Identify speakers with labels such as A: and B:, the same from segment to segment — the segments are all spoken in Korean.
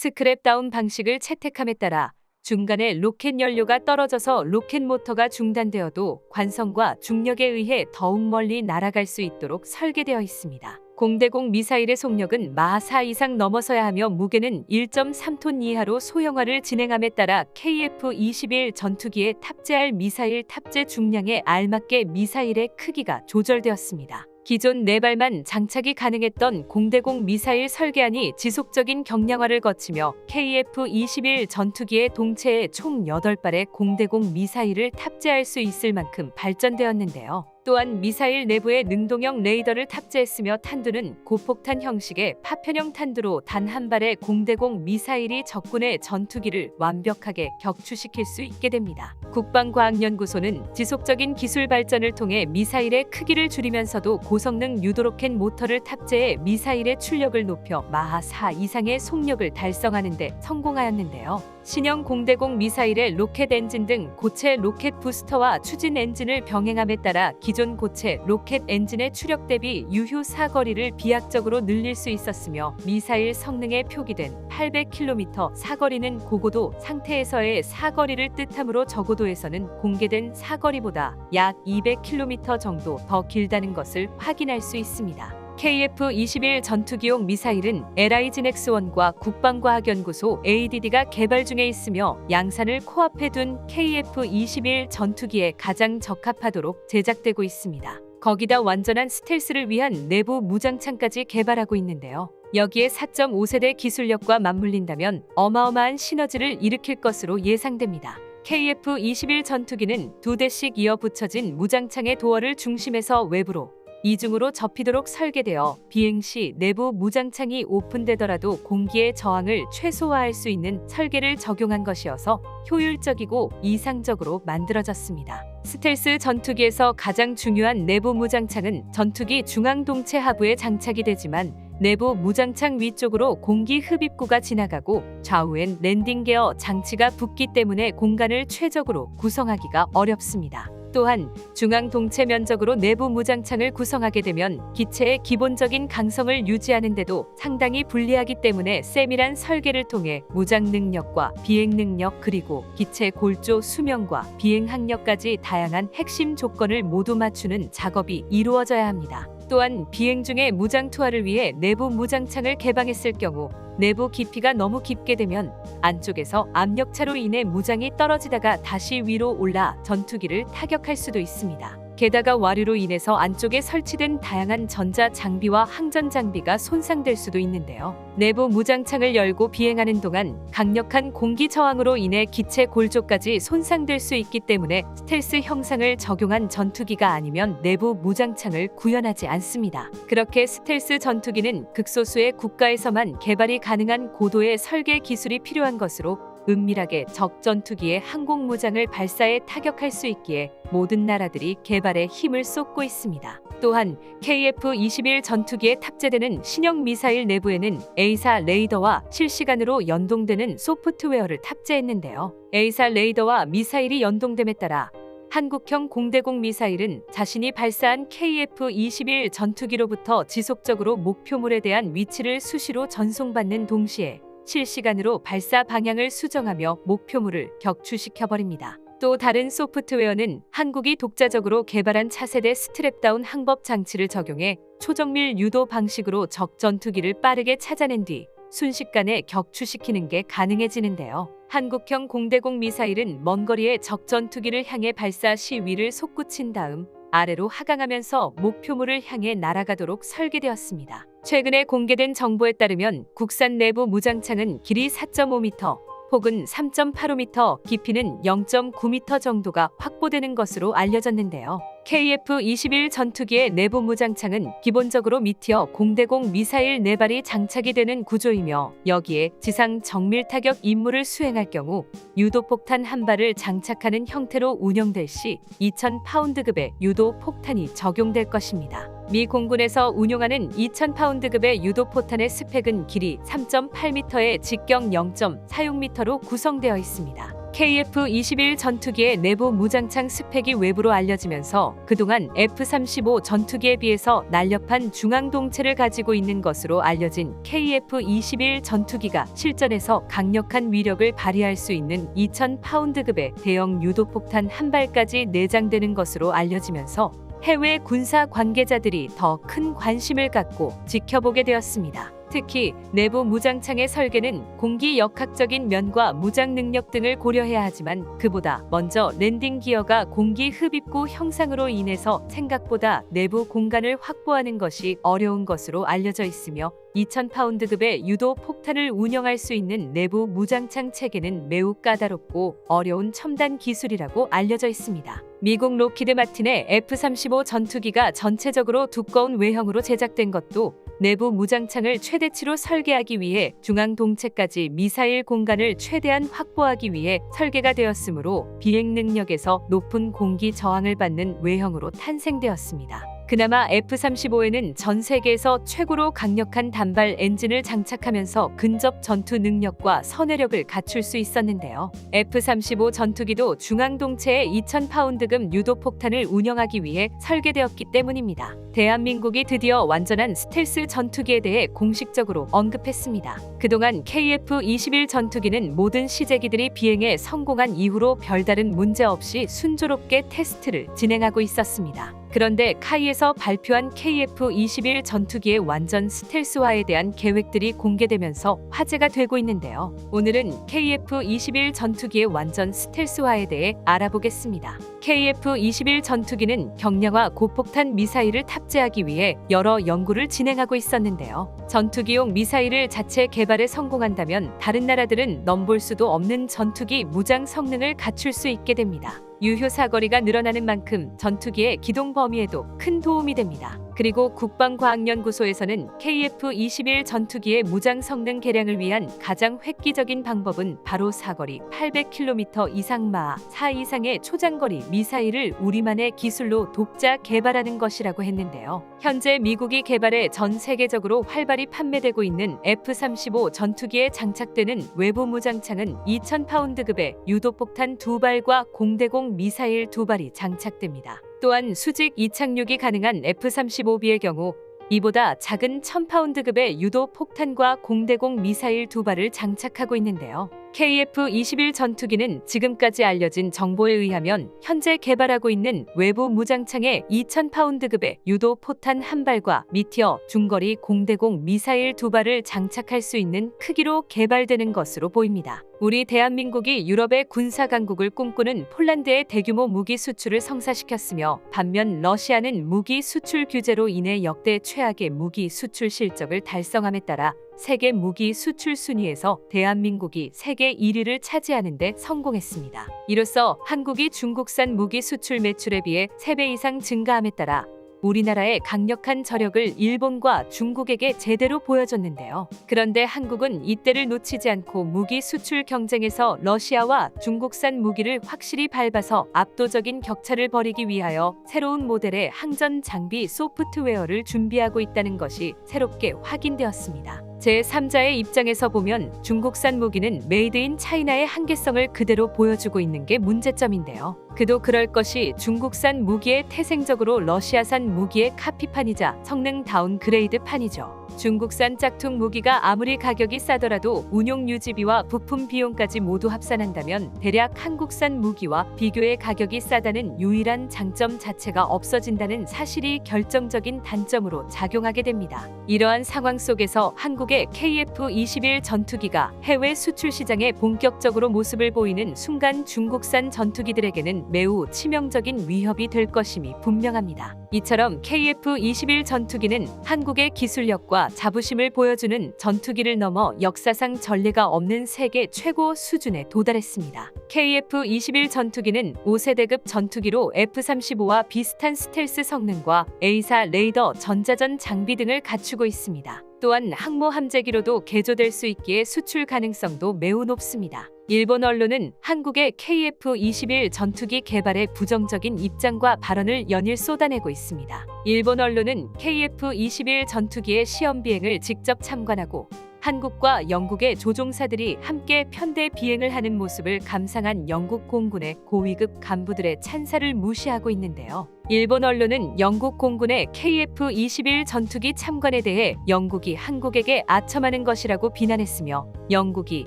A: 스크랩다운 방식을 채택함에 따라 중간에 로켓 연료가 떨어져서 로켓 모터가 중단되어도 관성과 중력에 의해 더욱 멀리 날아갈 수 있도록 설계되어 있습니다. 공대공 미사일의 속력은 마하 4 이상 넘어서야 하며 무게는 1.3톤 이하로 소형화를 진행함에 따라 KF-21 전투기에 탑재할 미사일 탑재 중량에 알맞게 미사일의 크기가 조절되었습니다. 기존 4발만 장착이 가능했던 공대공 미사일 설계안이 지속적인 경량화를 거치며 KF-21 전투기의 동체에 총 8발의 공대공 미사일을 탑재할 수 있을 만큼 발전되었는데요. 또한 미사일 내부에 능동형 레이더를 탑재했으며 탄두는 고폭탄 형식의 파편형 탄두로 단 한 발의 공대공 미사일이 적군의 전투기를 완벽하게 격추시킬 수 있게 됩니다. 국방과학연구소는 지속적인 기술 발전을 통해 미사일의 크기를 줄이면서도 고성능 유도로켓 모터를 탑재해 미사일의 출력을 높여 마하 4 이상의 속력을 달성하는 데 성공하였는데요. 신형 공대공 미사일의 로켓 엔진 등 고체 로켓 부스터와 추진 엔진을 병행함에 따라 기존 고체 로켓 엔진의 추력 대비 유효 사거리를 비약적으로 늘릴 수 있었으며 미사일 성능에 표기된 800km 사거리는 고고도 상태에서의 사거리를 뜻하므로 저고도에서는 공개된 사거리보다 약 200km 정도 더 길다는 것을 확인할 수 있습니다. KF-21 전투기용 미사일은 LIGNX1과 국방과학연구소 ADD가 개발 중에 있으며 양산을 코앞에 둔 KF-21 전투기에 가장 적합하도록 제작되고 있습니다. 거기다 완전한 스텔스를 위한 내부 무장창까지 개발하고 있는데요. 여기에 4.5세대 기술력과 맞물린다면 어마어마한 시너지를 일으킬 것으로 예상됩니다. KF-21 전투기는 2대씩 이어 붙여진 무장창의 도어를 중심에서 외부로 이중으로 접히도록 설계되어 비행 시 내부 무장창이 오픈되더라도 공기의 저항을 최소화할 수 있는 설계를 적용한 것이어서 효율적이고 이상적으로 만들어졌습니다. 스텔스 전투기에서 가장 중요한 내부 무장창은 전투기 중앙동체 하부에 장착이 되지만 내부 무장창 위쪽으로 공기 흡입구가 지나가고 좌우엔 랜딩 기어 장치가 붙기 때문에 공간을 최적으로 구성하기가 어렵습니다. 또한 중앙 동체 면적으로 내부 무장창을 구성하게 되면 기체의 기본적인 강성을 유지하는 데도 상당히 불리하기 때문에 세밀한 설계를 통해 무장 능력과 비행 능력 그리고 기체 골조 수명과 비행 학력까지 다양한 핵심 조건을 모두 맞추는 작업이 이루어져야 합니다. 또한 비행 중에 무장 투하를 위해 내부 무장창을 개방했을 경우 내부 깊이가 너무 깊게 되면 안쪽에서 압력차로 인해 무장이 떨어지다가 다시 위로 올라 전투기를 타격할 수도 있습니다. 게다가 와류로 인해서 안쪽에 설치된 다양한 전자 장비와 항전 장비가 손상될 수도 있는데요. 내부 무장창을 열고 비행하는 동안 강력한 공기 저항으로 인해 기체 골조까지 손상될 수 있기 때문에 스텔스 형상을 적용한 전투기가 아니면 내부 무장창을 구현하지 않습니다. 그렇게 스텔스 전투기는 극소수의 국가에서만 개발이 가능한 고도의 설계 기술이 필요한 것으로 은밀하게 적 전투기의 항공무장을 발사해 타격할 수 있기에 모든 나라들이 개발에 힘을 쏟고 있습니다. 또한 KF-21 전투기에 탑재되는 신형 미사일 내부에는 A사 레이더와 실시간으로 연동되는 소프트웨어를 탑재했는데요. A사 레이더와 미사일이 연동됨에 따라 한국형 공대공 미사일은 자신이 발사한 KF-21 전투기로부터 지속적으로 목표물에 대한 위치를 수시로 전송받는 동시에 실시간으로 발사 방향을 수정하며 목표물을 격추시켜버립니다. 또 다른 소프트웨어는 한국이 독자적으로 개발한 차세대 스트랩다운 항법 장치를 적용해 초정밀 유도 방식으로 적 전투기를 빠르게 찾아낸 뒤 순식간에 격추시키는 게 가능해지는데요. 한국형 공대공 미사일은 먼 거리의 적 전투기를 향해 발사 시 위를 솟구친 다음 아래로 하강하면서 목표물을 향해 날아가도록 설계되었습니다. 최근에 공개된 정보에 따르면 국산 내부 무장창은 길이 4.5m, 폭은 3.85m, 깊이는 0.9m 정도가 확보되는 것으로 알려졌는데요. KF-21 전투기의 내부 무장창은 기본적으로 미티어 공대공 미사일 4발이 장착이 되는 구조이며 여기에 지상 정밀 타격 임무를 수행할 경우 유도폭탄 1발을 장착하는 형태로 운영될 시 2000파운드급의 유도폭탄이 적용될 것입니다. 미 공군에서 운용하는 2000파운드급의 유도포탄의 스펙은 길이 3.8m에 직경 0.46m로 구성되어 있습니다. KF-21 전투기의 내부 무장창 스펙이 외부로 알려지면서 그동안 F-35 전투기에 비해서 날렵한 중앙 동체를 가지고 있는 것으로 알려진 KF-21 전투기가 실전에서 강력한 위력을 발휘할 수 있는 2000파운드급의 대형 유도폭탄 한 발까지 내장되는 것으로 알려지면서 해외 군사 관계자들이 더 큰 관심을 갖고 지켜보게 되었습니다. 특히 내부 무장창의 설계는 공기 역학적인 면과 무장 능력 등을 고려해야 하지만 그보다 먼저 랜딩 기어가 공기 흡입구 형상으로 인해서 생각보다 내부 공간을 확보하는 것이 어려운 것으로 알려져 있으며 2000파운드급의 유도 폭탄을 운영할 수 있는 내부 무장창 체계는 매우 까다롭고 어려운 첨단 기술이라고 알려져 있습니다. 미국 로키드 마틴의 F-35 전투기가 전체적으로 두꺼운 외형으로 제작된 것도 내부 무장창을 최대치로 설계하기 위해 중앙 동체까지 미사일 공간을 최대한 확보하기 위해 설계가 되었으므로 비행 능력에서 높은 공기 저항을 받는 외형으로 탄생되었습니다. 그나마 F-35에는 전 세계에서 최고로 강력한 단발 엔진을 장착하면서 근접 전투 능력과 선회력을 갖출 수 있었는데요. F-35 전투기도 중앙동체의 2000파운드급 유도폭탄을 운영하기 위해 설계되었기 때문입니다. 대한민국이 드디어 완전한 스텔스 전투기에 대해 공식적으로 언급했습니다. 그동안 KF-21 전투기는 모든 시제기들이 비행에 성공한 이후로 별다른 문제 없이 순조롭게 테스트를 진행하고 있었습니다. 그런데 카이에서 발표한 KF-21 전투기의 완전 스텔스화에 대한 계획들이 공개되면서 화제가 되고 있는데요. 오늘은 KF-21 전투기의 완전 스텔스화에 대해 알아보겠습니다. KF-21 전투기는 경량화 고폭탄 미사일을 탑재하기 위해 여러 연구를 진행하고 있었는데요. 전투기용 미사일을 자체 개발에 성공한다면 다른 나라들은 넘볼 수도 없는 전투기 무장 성능을 갖출 수 있게 됩니다. 유효 사거리가 늘어나는 만큼 전투기의 기동 범위에도 큰 도움이 됩니다. 그리고 국방과학연구소에서는 KF-21 전투기의 무장 성능 개량을 위한 가장 획기적인 방법은 바로 사거리 800km 이상 마하 4 이상의 초장거리 미사일을 우리만의 기술로 독자 개발하는 것이라고 했는데요. 현재 미국이 개발해 전 세계적으로 활발히 판매되고 있는 F-35 전투기에 장착되는 외부 무장창은 2000파운드급의 유도폭탄 2발과 공대공 미사일 2발이 장착됩니다. 또한 수직 이착륙이 가능한 F-35B의 경우 이보다 작은 1000파운드급의 유도 폭탄과 공대공 미사일 2발을 장착하고 있는데요. KF-21 전투기는 지금까지 알려진 정보에 의하면 현재 개발하고 있는 외부 무장창에 2000파운드급의 유도 포탄 1발과 미티어 중거리 공대공 미사일 2발을 장착할 수 있는 크기로 개발되는 것으로 보입니다. 우리 대한민국이 유럽의 군사 강국을 꿈꾸는 폴란드의 대규모 무기 수출을 성사시켰으며 반면 러시아는 무기 수출 규제로 인해 역대 최악의 무기 수출 실적을 달성함에 따라 세계 무기 수출 순위에서 대한민국이 세계 1위를 차지하는 데 성공했습니다. 이로써 한국이 중국산 무기 수출 매출에 비해 3배 이상 증가함에 따라 우리나라의 강력한 저력을 일본과 중국에게 제대로 보여줬는데요. 그런데 한국은 이때를 놓치지 않고 무기 수출 경쟁에서 러시아와 중국산 무기를 확실히 밟아서 압도적인 격차를 벌이기 위하여 새로운 모델의 항전 장비 소프트웨어를 준비하고 있다는 것이 새롭게 확인되었습니다. 제3자의 입장에서 보면 중국산 무기는 메이드 인 차이나의 한계성을 그대로 보여주고 있는 게 문제점인데요. 그도 그럴 것이 중국산 무기의 태생적으로 러시아산 무기의 카피판이자 성능 다운그레이드판이죠. 중국산 짝퉁 무기가 아무리 가격이 싸더라도 운용 유지비와 부품 비용까지 모두 합산한다면 대략 한국산 무기와 비교해 가격이 싸다는 유일한 장점 자체가 없어진다는 사실이 결정적인 단점으로 작용하게 됩니다. 이러한 상황 속에서 한국의 KF-21 전투기가 해외 수출 시장에 본격적으로 모습을 보이는 순간 중국산 전투기들에게는 매우 치명적인 위협이 될 것임이 분명합니다. 이처럼 KF-21 전투기는 한국의 기술력과 자부심을 보여주는 전투기를 넘어 역사상 전례가 없는 세계 최고 수준에 도달했습니다. KF-21 전투기는 5세대급 전투기로 F-35와 비슷한 스텔스 성능과 A사 레이더 전자전 장비 등을 갖추고 있습니다. 또한 항모 함재기로도 개조될 수 있기에 수출 가능성도 매우 높습니다. 일본 언론은 한국의 KF-21 전투기 개발에 부정적인 입장과 발언을 연일 쏟아내고 있습니다. 일본 언론은 KF-21 전투기의 시험 비행을 직접 참관하고 한국과 영국의 조종사들이 함께 편대 비행을 하는 모습을 감상한 영국 공군의 고위급 간부들의 찬사를 무시하고 있는데요. 일본 언론은 영국 공군의 KF-21 전투기 참관에 대해 영국이 한국에게 아첨하는 것이라고 비난했으며 영국이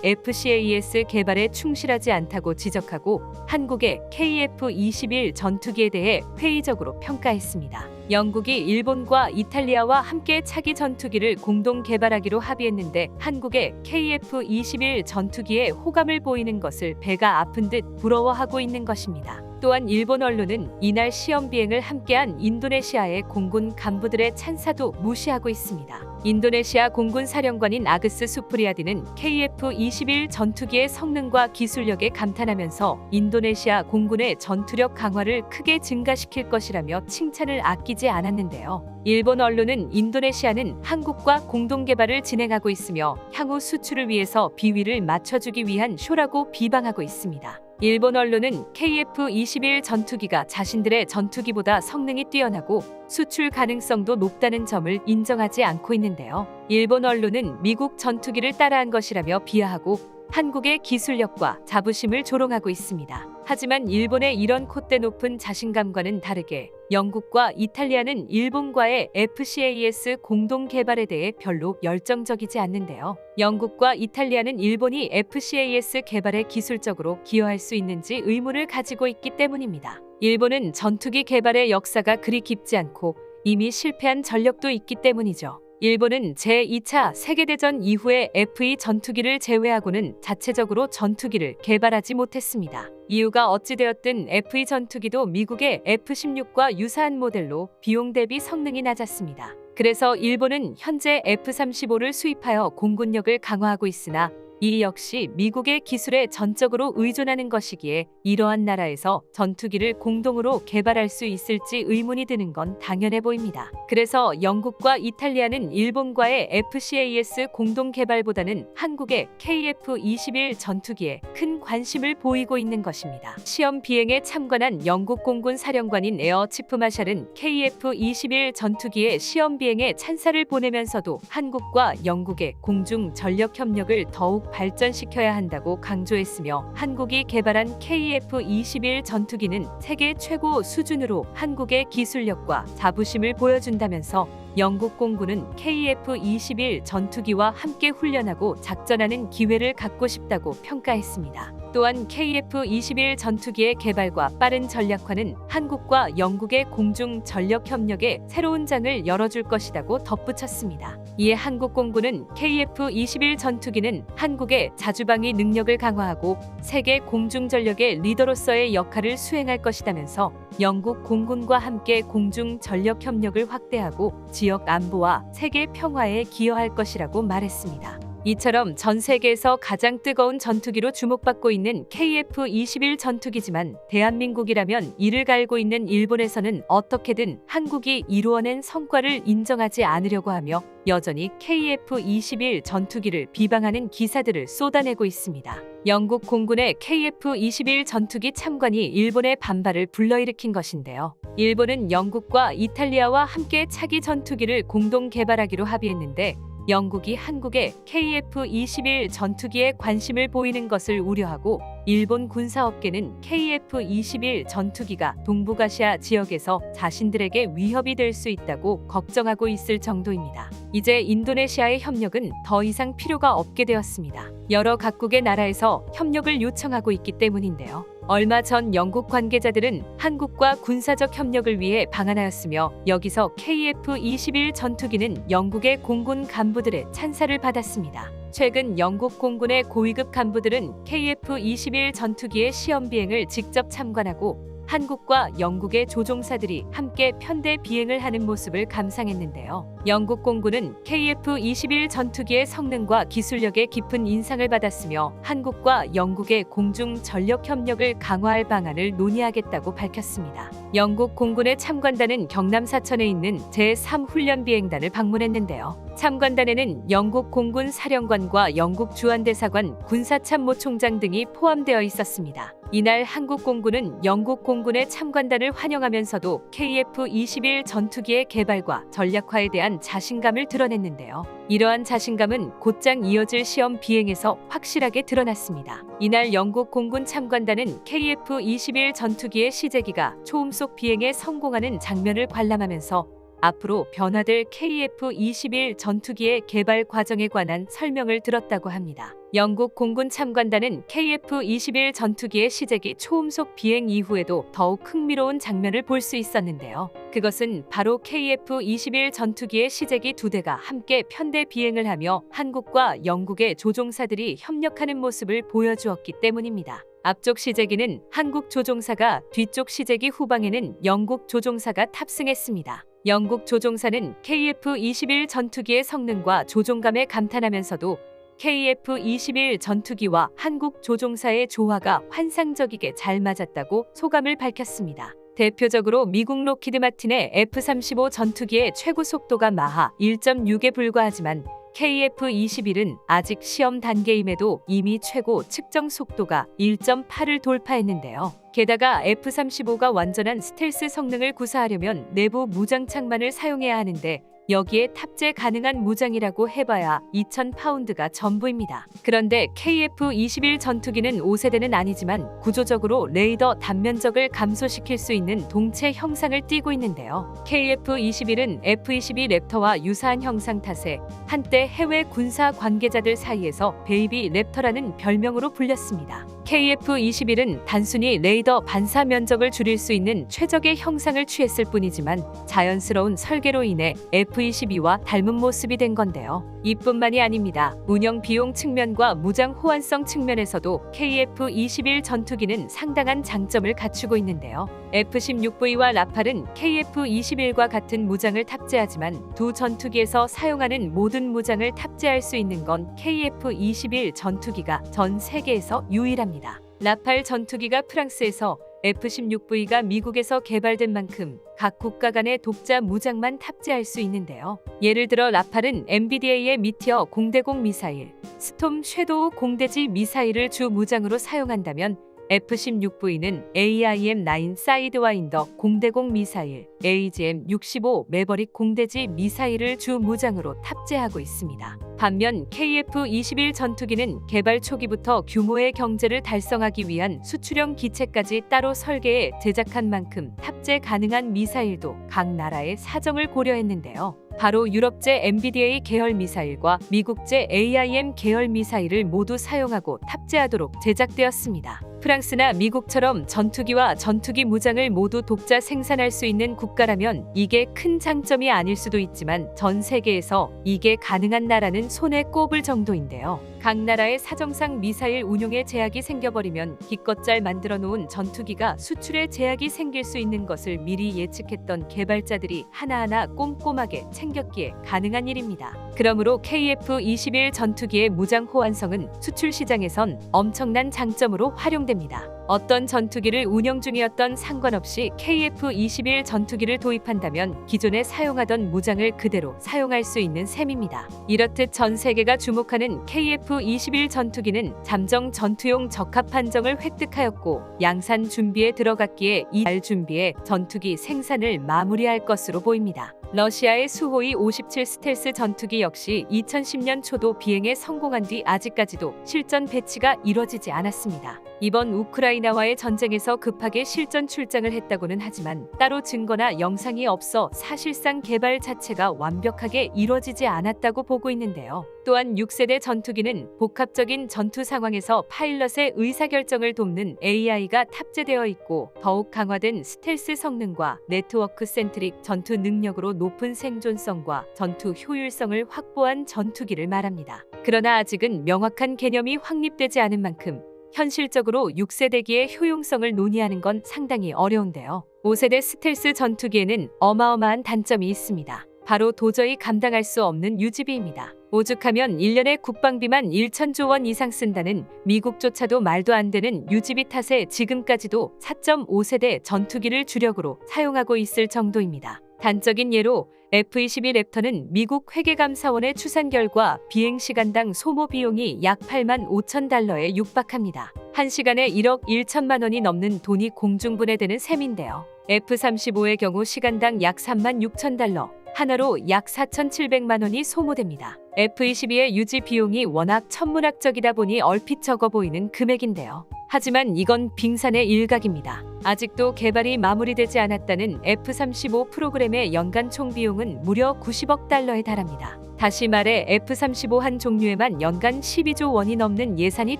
A: FCAS 개발에 충실하지 않다고 지적하고 한국의 KF-21 전투기에 대해 회의적으로 평가했습니다. 영국이 일본과 이탈리아와 함께 차기 전투기를 공동 개발하기로 합의했는데 한국의 KF-21 전투기에 호감을 보이는 것을 배가 아픈 듯 부러워하고 있는 것입니다. 또한 일본 언론은 이날 시험 비행을 함께한 인도네시아의 공군 간부들의 찬사도 무시하고 있습니다. 인도네시아 공군 사령관인 아그스 수프리아디는 KF-21 전투기의 성능과 기술력에 감탄하면서 인도네시아 공군의 전투력 강화를 크게 증가시킬 것이라며 칭찬을 아끼지 않았는데요. 일본 언론은 인도네시아는 한국과 공동 개발을 진행하고 있으며 향후 수출을 위해서 비위를 맞춰주기 위한 쇼라고 비방하고 있습니다. 일본 언론은 KF-21 전투기가 자신들의 전투기보다 성능이 뛰어나고 수출 가능성도 높다는 점을 인정하지 않고 있는데요. 일본 언론은 미국 전투기를 따라한 것이라며 비하하고 한국의 기술력과 자부심을 조롱하고 있습니다. 하지만 일본의 이런 콧대 높은 자신감과는 다르게 영국과 이탈리아는 일본과의 FCAS 공동 개발에 대해 별로 열정적이지 않는데요. 영국과 이탈리아는 일본이 FCAS 개발에 기술적으로 기여할 수 있는지 의문을 가지고 있기 때문입니다. 일본은 전투기 개발의 역사가 그리 깊지 않고 이미 실패한 전력도 있기 때문이죠. 일본은 제2차 세계대전 이후에 F-2 전투기를 제외하고는 자체적으로 전투기를 개발하지 못했습니다. 이유가 어찌되었든 F-2 전투기도 미국의 F-16과 유사한 모델로 비용 대비 성능이 낮았습니다. 그래서 일본은 현재 F-35를 수입하여 공군력을 강화하고 있으나 이 역시 미국의 기술에 전적으로 의존하는 것이기에 이러한 나라에서 전투기를 공동으로 개발할 수 있을지 의문이 드는 건 당연해 보입니다. 그래서 영국과 이탈리아는 일본과의 FCAS 공동 개발보다는 한국의 KF-21 전투기에 큰 관심을 보이고 있는 것입니다. 시험 비행에 참관한 영국 공군 사령관인 에어 치프 마샬은 KF-21 전투기의 시험 비행에 찬사를 보내면서도 한국과 영국의 공중 전력 협력을 더욱 발전시켜야 한다고 강조했으며 한국이 개발한 KF-21 전투기는 세계 최고 수준으로 한국의 기술력과 자부심을 보여준다면서 영국 공군은 KF-21 전투기와 함께 훈련하고 작전하는 기회를 갖고 싶다고 평가했습니다. 또한 KF-21 전투기의 개발과 빠른 전략화는 한국과 영국의 공중 전력 협력에 새로운 장을 열어줄 것이라고 덧붙였습니다. 이에 한국 공군은 KF-21 전투기는 한국의 자주방위 능력을 강화하고 세계 공중 전력의 리더로서의 역할을 수행할 것이라면서 영국 공군과 함께 공중 전력 협력을 확대하고 지역 안보와 세계 평화에 기여할 것이라고 말했습니다. 이처럼 전 세계에서 가장 뜨거운 전투기로 주목받고 있는 KF-21 전투기지만 대한민국이라면 이를 갈고 있는 일본에서는 어떻게든 한국이 이루어낸 성과를 인정하지 않으려고 하며 여전히 KF-21 전투기를 비방하는 기사들을 쏟아내고 있습니다. 영국 공군의 KF-21 전투기 참관이 일본의 반발을 불러일으킨 것인데요. 일본은 영국과 이탈리아와 함께 차기 전투기를 공동 개발하기로 합의했는데 영국이 한국의 KF-21 전투기에 관심을 보이는 것을 우려하고 일본 군사업계는 KF-21 전투기가 동북아시아 지역에서 자신들에게 위협이 될 수 있다고 걱정하고 있을 정도입니다. 이제 인도네시아의 협력은 더 이상 필요가 없게 되었습니다. 여러 각국의 나라에서 협력을 요청하고 있기 때문인데요. 얼마 전 영국 관계자들은 한국과 군사적 협력을 위해 방한하였으며 여기서 KF-21 전투기는 영국의 공군 간부들의 찬사를 받았습니다. 최근 영국 공군의 고위급 간부들은 KF-21 전투기의 시험 비행을 직접 참관하고 한국과 영국의 조종사들이 함께 편대 비행을 하는 모습을 감상했는데요. 영국 공군은 KF-21 전투기의 성능과 기술력에 깊은 인상을 받았으며 한국과 영국의 공중 전력 협력을 강화할 방안을 논의하겠다고 밝혔습니다. 영국 공군의 참관단은 경남 사천에 있는 제3훈련비행단을 방문했는데요. 참관단에는 영국 공군 사령관과 영국 주한대사관, 군사참모총장 등이 포함되어 있었습니다. 이날 한국 공군은 영국 공군의 참관단을 환영하면서도 KF-21 전투기의 개발과 전략화에 대한 자신감을 드러냈는데요. 이러한 자신감은 곧장 이어질 시험 비행에서 확실하게 드러났습니다. 이날 영국 공군 참관단은 KF-21 전투기의 시제기가 초음속 비행에 성공하는 장면을 관람하면서 앞으로 변화될 KF-21 전투기의 개발 과정에 관한 설명을 들었다고 합니다. 영국 공군 참관단은 KF-21 전투기의 시제기 초음속 비행 이후에도 더욱 흥미로운 장면을 볼 수 있었는데요. 그것은 바로 KF-21 전투기의 시제기 2대가 함께 편대 비행을 하며 한국과 영국의 조종사들이 협력하는 모습을 보여주었기 때문입니다. 앞쪽 시제기는 한국 조종사가, 뒤쪽 시제기 후방에는 영국 조종사가 탑승했습니다. 영국 조종사는 KF-21 전투기의 성능과 조종감에 감탄하면서도 KF-21 전투기와 한국 조종사의 조화가 환상적이게 잘 맞았다고 소감을 밝혔습니다. 대표적으로 미국 록히드 마틴의 F-35 전투기의 최고 속도가 마하 1.6에 불과하지만 KF-21은 아직 시험 단계임에도 이미 최고 측정 속도가 1.8을 돌파했는데요. 게다가 F-35가 완전한 스텔스 성능을 구사하려면 내부 무장창만을 사용해야 하는데 여기에 탑재 가능한 무장이라고 해봐야 2,000파운드가 전부입니다. 그런데 KF-21 전투기는 5세대는 아니지만 구조적으로 레이더 단면적을 감소시킬 수 있는 동체 형상을 띠고 있는데요. KF-21은 F-22 랩터와 유사한 형상 탓에 한때 해외 군사 관계자들 사이에서 베이비 랩터라는 별명으로 불렸습니다. KF-21은 단순히 레이더 반사 면적을 줄일 수 있는 최적의 형상을 취했을 뿐이지만 자연스러운 설계로 인해 F-22와 닮은 모습이 된 건데요. 이뿐만이 아닙니다. 운영 비용 측면과 무장 호환성 측면에서도 KF-21 전투기는 상당한 장점을 갖추고 있는데요. F-16V와 라팔은 KF-21과 같은 무장을 탑재하지만 두 전투기에서 사용하는 모든 무장을 탑재할 수 있는 건 KF-21 전투기가 전 세계에서 유일합니다. 라팔 전투기가 프랑스에서, F-16V가 미국에서 개발된 만큼 각 국가 간의 독자 무장만 탑재할 수 있는데요. 예를 들어 라팔은 MBDA의 미티어 공대공 미사일, 스톰 섀도우 공대지 미사일을 주 무장으로 사용한다면 F-16V는 AIM-9 사이드와인더 공대공 미사일, AGM-65 매버릭 공대지 미사일을 주 무장으로 탑재하고 있습니다. 반면 KF-21 전투기는 개발 초기부터 규모의 경제를 달성하기 위한 수출형 기체까지 따로 설계해 제작한 만큼 탑재 가능한 미사일도 각 나라의 사정을 고려했는데요. 바로 유럽제 MBDA 계열 미사일과 미국제 AIM 계열 미사일을 모두 사용하고 탑재하도록 제작되었습니다. 프랑스나 미국처럼 전투기와 전투기 무장을 모두 독자 생산할 수 있는 국가라면 이게 큰 장점이 아닐 수도 있지만 전 세계에서 이게 가능한 나라는 손에 꼽을 정도인데요. 각 나라의 사정상 미사일 운용에 제약이 생겨버리면 기껏 잘 만들어 놓은 전투기가 수출에 제약이 생길 수 있는 것을 미리 예측했던 개발자들이 하나하나 꼼꼼하게 챙겼기에 가능한 일입니다. 그러므로 KF-21 전투기의 무장 호환성은 수출 시장에선 엄청난 장점으로 활용됩니다. 어떤 전투기를 운영 중이었던 상관없이 KF-21 전투기를 도입한다면 기존에 사용하던 무장을 그대로 사용할 수 있는 셈입니다. 이렇듯 전 세계가 주목하는 KF-21 전투기는 잠정 전투용 적합 판정을 획득하였고 양산 준비에 들어갔기에 이달 준비에 전투기 생산을 마무리할 것으로 보입니다. 러시아의 수호이 57 스텔스 전투기 역시 2010년 초도 비행에 성공한 뒤 아직까지도 실전 배치가 이뤄지지 않았습니다. 이번 우크라이나와의 전쟁에서 급하게 실전 출장을 했다고는 하지만 따로 증거나 영상이 없어 사실상 개발 자체가 완벽하게 이뤄지지 않았다고 보고 있는데요. 또한 6세대 전투기는 복합적인 전투 상황에서 파일럿의 의사결정을 돕는 AI가 탑재되어 있고 더욱 강화된 스텔스 성능과 네트워크 센트릭 전투 능력으로 높은 생존성과 전투 효율성을 확보한 전투기를 말합니다. 그러나 아직은 명확한 개념이 확립되지 않은 만큼 현실적으로 6세대기의 효용성을 논의하는 건 상당히 어려운데요. 5세대 스텔스 전투기에는 어마어마한 단점이 있습니다. 바로 도저히 감당할 수 없는 유지비입니다. 오죽하면 1년에 국방비만 1,000조 원 이상 쓴다는 미국조차도 말도 안 되는 유지비 탓에 지금까지도 4.5세대 전투기를 주력으로 사용하고 있을 정도입니다. 단적인 예로 F-22 랩터는 미국 회계감사원의 추산 결과 비행시간당 소모 비용이 약 8만 5천 달러에 육박합니다. 1시간에 1억 1천만 원이 넘는 돈이 공중분해되는 셈인데요. F-35의 경우 시간당 약 3만 6천 달러, 하나로 약 4,700만 원이 소모됩니다. F-22의 유지 비용이 워낙 천문학적이다 보니 얼핏 적어 보이는 금액인데요. 하지만 이건 빙산의 일각입니다. 아직도 개발이 마무리되지 않았다는 F-35 프로그램의 연간 총 비용은 무려 90억 달러에 달합니다. 다시 말해 F-35 한 종류에만 연간 12조 원이 넘는 예산이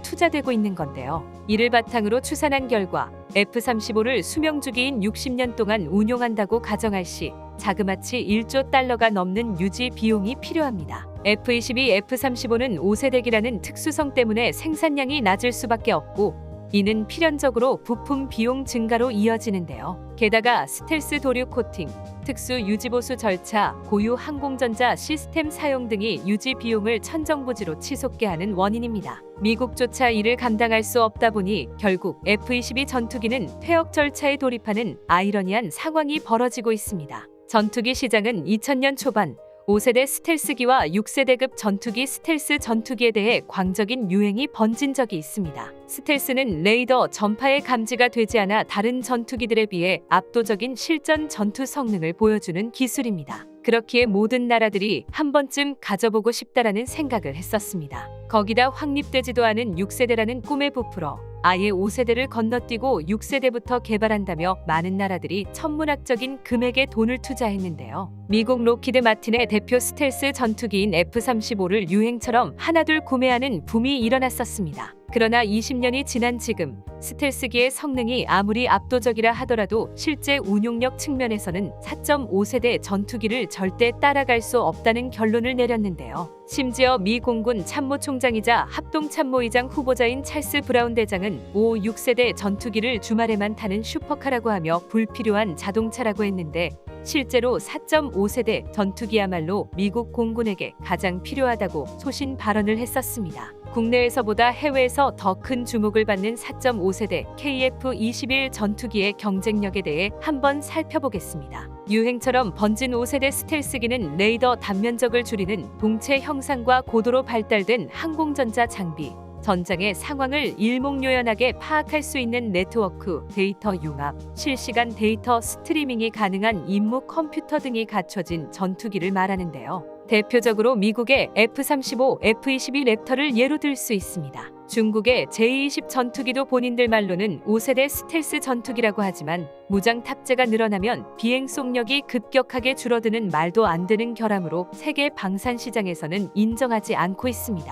A: 투자되고 있는 건데요. 이를 바탕으로 추산한 결과 F-35를 수명주기인 60년 동안 운용한다고 가정할 시 자그마치 1조 달러가 넘는 유지 비용이 필요합니다. F-22, F-35는 5세대기라는 특수성 때문에 생산량이 낮을 수밖에 없고 이는 필연적으로 부품 비용 증가로 이어지는데요. 게다가 스텔스 도류 코팅, 특수 유지보수 절차, 고유 항공전자 시스템 사용 등이 유지 비용을 천정부지로 치솟게 하는 원인입니다. 미국조차 이를 감당할 수 없다 보니 결국 F-22 전투기는 퇴역 절차에 돌입하는 아이러니한 상황이 벌어지고 있습니다. 전투기 시장은 2000년 초반 5세대 스텔스기와 6세대급 전투기 스텔스 전투기에 대해 광적인 유행이 번진 적이 있습니다. 스텔스는 레이더 전파에 감지가 되지 않아 다른 전투기들에 비해 압도적인 실전 전투 성능을 보여주는 기술입니다. 그렇기에 모든 나라들이 한 번쯤 가져보고 싶다라는 생각을 했었습니다. 거기다 확립되지도 않은 6세대라는 꿈에 부풀어 아예 5세대를 건너뛰고 6세대부터 개발한다며 많은 나라들이 천문학적인 금액의 돈을 투자했는데요. 미국 록히드 마틴의 대표 스텔스 전투기인 F-35를 유행처럼 하나둘 구매하는 붐이 일어났었습니다. 그러나 20년이 지난 지금 스텔스기의 성능이 아무리 압도적이라 하더라도 실제 운용력 측면에서는 4.5세대 전투기를 절대 따라갈 수 없다는 결론을 내렸는데요. 심지어 미 공군 참모총장이자 합동참모의장 후보자인 찰스 브라운 대장은 5, 6세대 전투기를 주말에만 타는 슈퍼카라고 하며 불필요한 자동차라고 했는데 실제로 4.5세대 전투기야말로 미국 공군에게 가장 필요하다고 소신 발언을 했었습니다. 국내에서보다 해외에서 더 큰 주목을 받는 4.5세대 KF-21 전투기의 경쟁력에 대해 한번 살펴보겠습니다. 유행처럼 번진 5세대 스텔스기는 레이더 단면적을 줄이는 동체 형상과 고도로 발달된 항공전자 장비, 전장의 상황을 일목요연하게 파악할 수 있는 네트워크, 데이터 융합, 실시간 데이터 스트리밍이 가능한 임무 컴퓨터 등이 갖춰진 전투기를 말하는데요. 대표적으로 미국의 F-35, F-22 랩터를 예로 들 수 있습니다. 중국의 J-20 전투기도 본인들 말로는 5세대 스텔스 전투기라고 하지만 무장 탑재가 늘어나면 비행 속력이 급격하게 줄어드는 말도 안 되는 결함으로 세계 방산 시장에서는 인정하지 않고 있습니다.